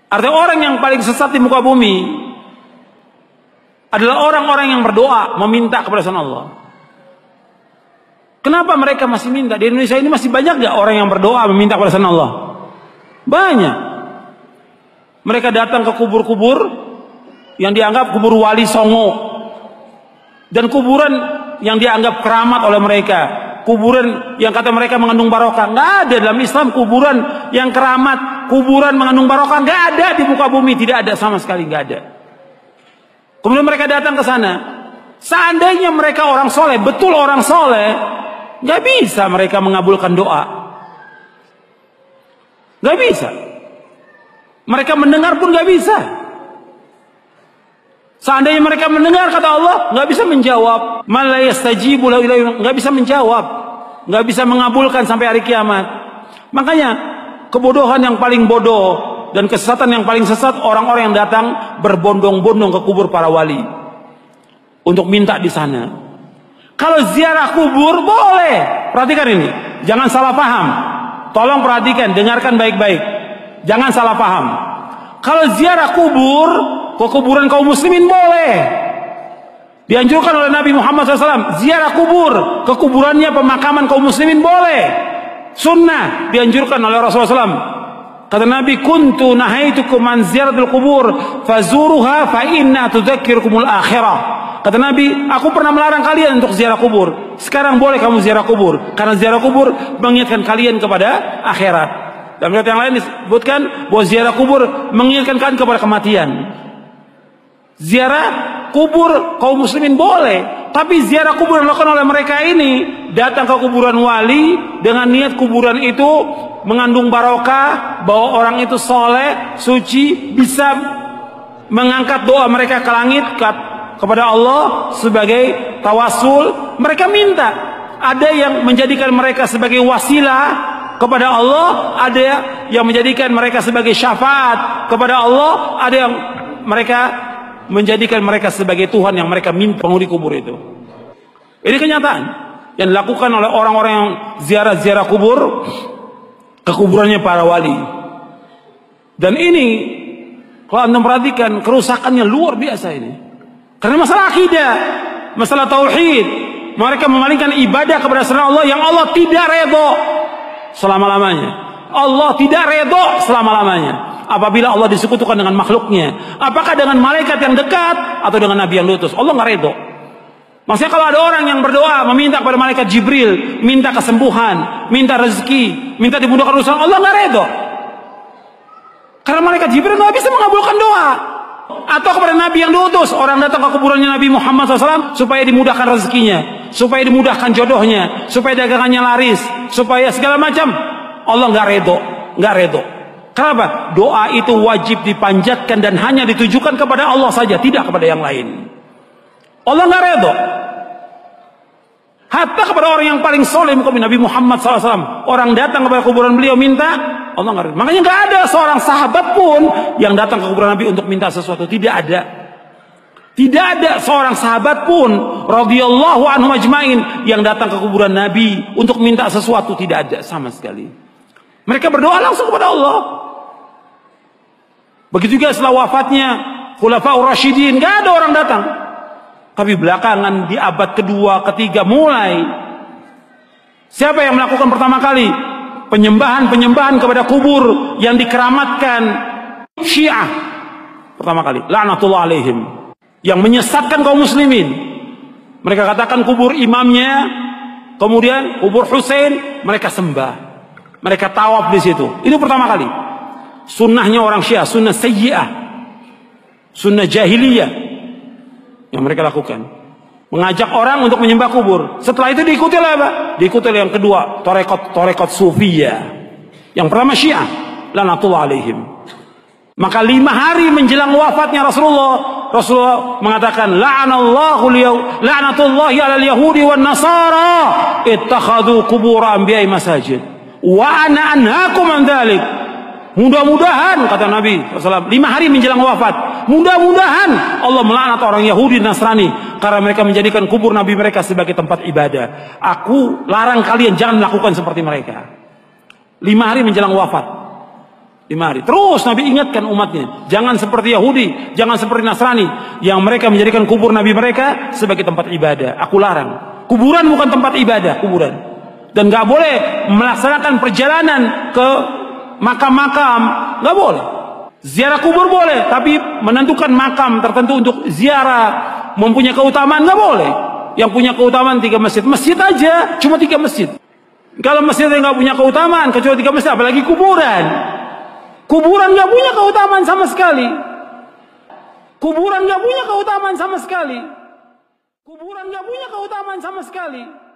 Artinya orang yang paling sesat di muka bumi adalah orang-orang yang berdoa meminta kepada selain Allah. Kenapa mereka masih minta? Di Indonesia ini masih banyak gak orang yang berdoa meminta kepada selain Allah? Banyak. Mereka datang ke kubur-kubur yang dianggap kubur wali songo, dan kuburan yang dianggap keramat oleh mereka, kuburan yang kata mereka mengandung barokah. Nggak ada dalam Islam kuburan yang keramat, kuburan mengandung barokah, nggak ada di muka bumi, tidak ada sama sekali, nggak ada. Kemudian mereka datang ke sana. Seandainya mereka orang soleh, betul orang soleh, nggak bisa mereka mengabulkan doa, nggak bisa. Mereka mendengar pun nggak bisa. Seandainya mereka mendengar kata Allah, nggak bisa menjawab. Mala yastajibu lahu, nggak bisa menjawab, nggak bisa mengabulkan sampai hari kiamat. Makanya kebodohan yang paling bodoh dan kesesatan yang paling sesat orang-orang yang datang berbondong-bondong ke kubur para wali untuk minta di sana. Kalau ziarah kubur boleh, perhatikan ini, jangan salah paham. Tolong perhatikan, dengarkan baik-baik, jangan salah paham. Kalau ziarah kubur ke kuburan kaum muslimin boleh. Dianjurkan oleh Nabi Muhammad SAW. Ziarah kubur ke kuburannya pemakaman kaum muslimin boleh. Sunnah dianjurkan oleh Rasulullah SAW. Kata Nabi, kuntu nahaitukum an ziyaratul kubur fazuruha fa inna tudzakirukumul akhirah. Kata Nabi, aku pernah melarang kalian untuk ziarah kubur. Sekarang boleh kamu ziarah kubur, karena ziarah kubur mengingatkan kalian kepada akhirat. Dalam riwayat yang lain disebutkan bahwa ziarah kubur mengingatkan kalian kepada kematian. Ziarah kubur kaum muslimin boleh, tapi ziarah kubur yang dilakukan oleh mereka ini, datang ke kuburan wali dengan niat kuburan itu mengandung barokah, bahwa orang itu soleh, suci, bisa mengangkat doa mereka ke langit kepada Allah sebagai tawasul. Mereka minta, ada yang menjadikan mereka sebagai wasilah kepada Allah, ada yang menjadikan mereka sebagai syafaat kepada Allah, ada yang mereka menjadikan mereka sebagai Tuhan yang mereka minta penghuni kubur itu. Ini kenyataan yang dilakukan oleh orang-orang yang ziarah-ziarah kubur ke kuburannya para wali. Dan ini kalau Anda perhatikan kerusakannya luar biasa ini. Karena masalah akidah, masalah tauhid, mereka memalingkan ibadah kepada selain Allah yang Allah tidak redho selama-lamanya. Allah tidak redho selama-lamanya. Apabila Allah disekutukan dengan makhluknya, apakah dengan malaikat yang dekat atau dengan nabi yang diutus, Allah nggak redho. Maksudnya kalau ada orang yang berdoa meminta kepada malaikat Jibril, minta kesembuhan, minta rezeki, minta dimudahkan urusan, Allah nggak redho. Karena malaikat Jibril nggak bisa mengabulkan doa. Atau kepada nabi yang diutus, orang datang ke kuburannya Nabi Muhammad SAW supaya dimudahkan rezekinya, supaya dimudahkan jodohnya, supaya dagangannya laris, supaya segala macam, Allah nggak redho, nggak redho. Kenapa? Doa itu wajib dipanjatkan dan hanya ditujukan kepada Allah saja, tidak kepada yang lain. Allah nggak redho. Hatta kepada orang yang paling soleh, Nabi Muhammad SAW, orang datang kepada kuburan beliau minta, Allah nggak redho. Makanya nggak ada seorang sahabat pun yang datang ke kuburan Nabi untuk minta sesuatu, tidak ada. Tidak ada seorang sahabat pun radhiyallahu anhum ajmain yang datang ke kuburan Nabi untuk minta sesuatu, tidak ada sama sekali. Mereka berdoa langsung kepada Allah. Begitu juga setelah wafatnya Khulafaur Rasyidin, nggak ada orang datang. Tapi belakangan di abad kedua, ketiga mulai, siapa yang melakukan pertama kali penyembahan kepada kubur yang dikeramatkan? Syiah pertama kali, laknatullah alaihim, yang menyesatkan kaum muslimin. Mereka katakan kubur imamnya, kemudian kubur Husain mereka sembah, mereka tawaf di situ. Ini pertama kali. Sunnahnya orang Syiah, sunnah sayyi'ah, sunnah jahiliyah yang mereka lakukan, mengajak orang untuk menyembah kubur. Setelah itu diikuti oleh apa? Diikuti oleh yang kedua, tarekat sufiyah. Yang pertama Syiah, laknatullah alaihim. Maka 5 hari menjelang wafatnya Rasulullah mengatakan, la'natullahi alal yahudi wan nasara ittakhadhu qubur anbiya'i masajid wa ana anhaakum an dzalik. Mudah-mudahan, kata Nabi SAW, 5 hari menjelang wafat, mudah-mudahan Allah melaknat orang Yahudi dan Nasrani karena mereka menjadikan kubur Nabi mereka sebagai tempat ibadah. Aku larang kalian jangan melakukan seperti mereka. 5 hari menjelang wafat. 5 hari. Terus Nabi ingatkan umatnya, jangan seperti Yahudi, jangan seperti Nasrani yang mereka menjadikan kubur Nabi mereka sebagai tempat ibadah. Aku larang. Kuburan bukan tempat ibadah, kuburan. Dan nggak boleh melaksanakan perjalanan ke makam-makam, nggak boleh. Ziarah kubur boleh, tapi menentukan makam tertentu untuk ziarah mempunyai keutamaan nggak boleh. Yang punya keutamaan 3 masjid, masjid aja, cuma 3 masjid. Kalau masjid yang nggak punya keutamaan kecuali 3 masjid, apalagi kuburan. Kuburan nggak punya keutamaan sama sekali. Kuburan nggak punya keutamaan sama sekali. Kuburan nggak punya keutamaan sama sekali.